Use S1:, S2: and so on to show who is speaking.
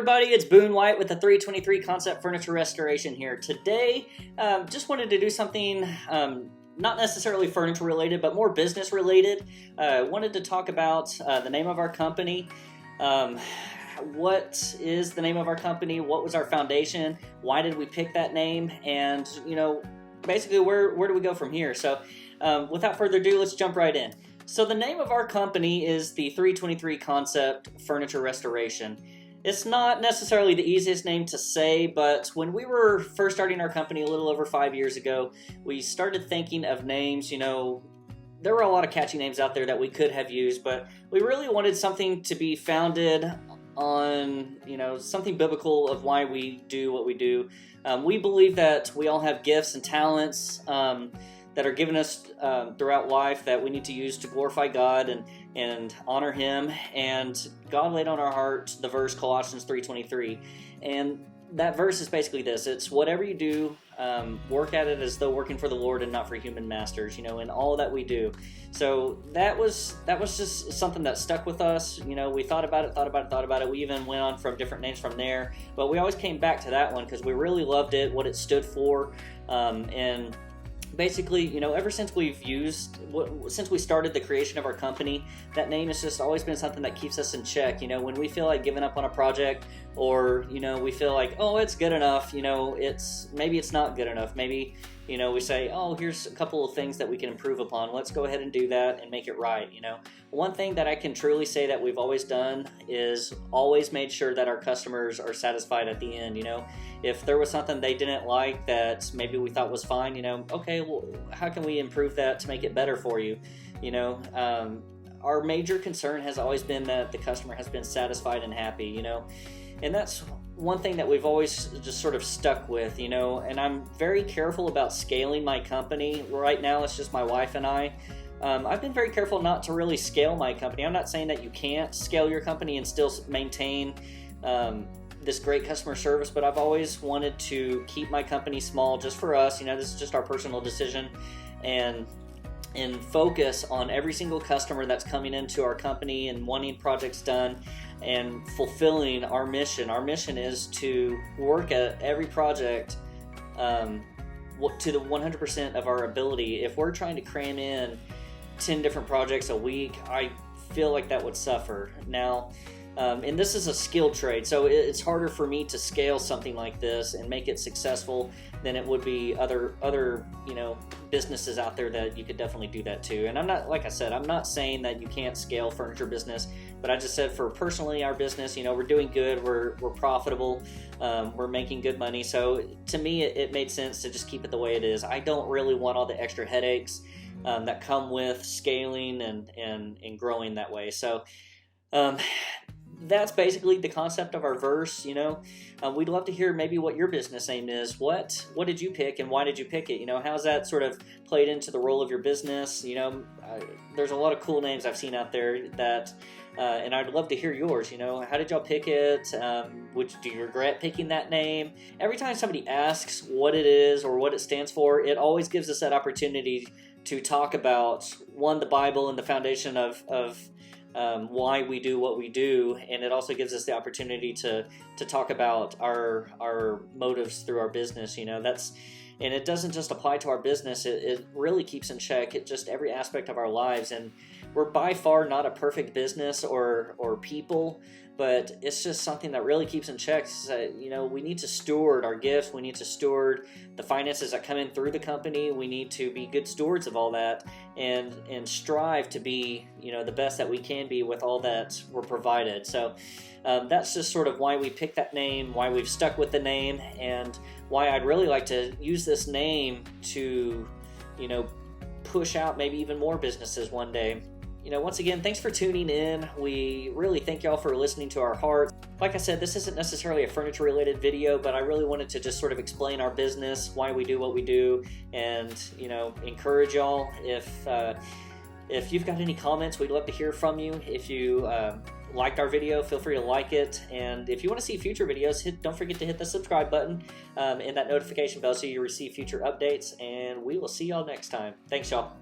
S1: everybody, it's Boone White with the 323 Concept Furniture Restoration here. Today, just wanted to do something not necessarily furniture related, but more business related. Wanted to talk about the name of our company. What is the name of our company? What was our foundation? Why did we pick that name? And, basically where do we go from here? So without further ado, let's jump right in. So the name of our company is the 323 Concept Furniture Restoration. It's not necessarily the easiest name to say, but when we were first starting our company a little over 5 years ago, we started thinking of names. There were a lot of catchy names out there that we could have used, but we really wanted something to be founded on, something biblical of why we do what we do. We believe that we all have gifts and talents that are given us throughout life that we need to use to glorify God and honor Him. And God laid on our heart the verse Colossians 3:23. And that verse is basically this: it's whatever you do, work at it as though working for the Lord and not for human masters, in all that we do. So that was just something that stuck with us. We thought about it. We even went on from different names from there, but we always came back to that one because we really loved it, what it stood for, and basically, ever since since we started the creation of our company, that name has just always been something that keeps us in check. When we feel like giving up on a project, or we feel like, oh, it's good enough, maybe it's not good enough. Maybe we say, oh, here's a couple of things that we can improve upon. Let's go ahead and do that and make it right. One thing that I can truly say that we've always done is always made sure that our customers are satisfied at the end. If there was something they didn't like that maybe we thought was fine, okay, well, how can we improve that to make it better for you? Our major concern has always been that the customer has been satisfied and happy, and that's one thing that we've always just sort of stuck with, and I'm very careful about scaling my company. Right now, it's just my wife and I. I've been very careful not to really scale my company. I'm not saying that you can't scale your company and still maintain this great customer service, but I've always wanted to keep my company small just for us. This is just our personal decision, and focus on every single customer that's coming into our company and wanting projects done and fulfilling our mission. Our mission is to work at every project to the 100% of our ability. If we're trying to cram in 10 different projects a week, I feel like that would suffer. Now, and this is a skilled trade, so it's harder for me to scale something like this and make it successful than it would be other businesses out there that you could definitely do that too. And I'm not saying that you can't scale furniture business, but I just said for personally our business, we're doing good, we're profitable, we're making good money. So to me, it made sense to just keep it the way it is. I don't really want all the extra headaches that come with scaling and growing that way. So that's basically the concept of our verse. We'd love to hear maybe what your business name is. What did you pick and why did you pick it? How's that sort of played into the role of your business? There's a lot of cool names I've seen out there that, and I'd love to hear yours. How did y'all pick it? Do you regret picking that name? Every time somebody asks what it is or what it stands for, it always gives us that opportunity to talk about, one, the Bible and the foundation of why we do what we do, and it also gives us the opportunity to talk about our motives through our business. And it doesn't just apply to our business, it really keeps in check just every aspect of our lives. And we're by far not a perfect business or people, but it's just something that really keeps in check. We need to steward our gifts, we need to steward the finances that come in through the company, we need to be good stewards of all that and strive to be the best that we can be with all that we're provided. So that's just sort of why we picked that name, why we've stuck with the name, and why I'd really like to use this name to push out maybe even more businesses one day. Once again, thanks for tuning in. We really thank y'all for listening to our hearts. Like I said, this isn't necessarily a furniture related video, but I really wanted to just sort of explain our business, why we do what we do, and encourage y'all. If you've got any comments, we'd love to hear from you. If you liked our video, feel free to like it. And if you want to see future videos, don't forget to hit the subscribe button and that notification bell so you receive future updates. And we will see y'all next time. Thanks, y'all.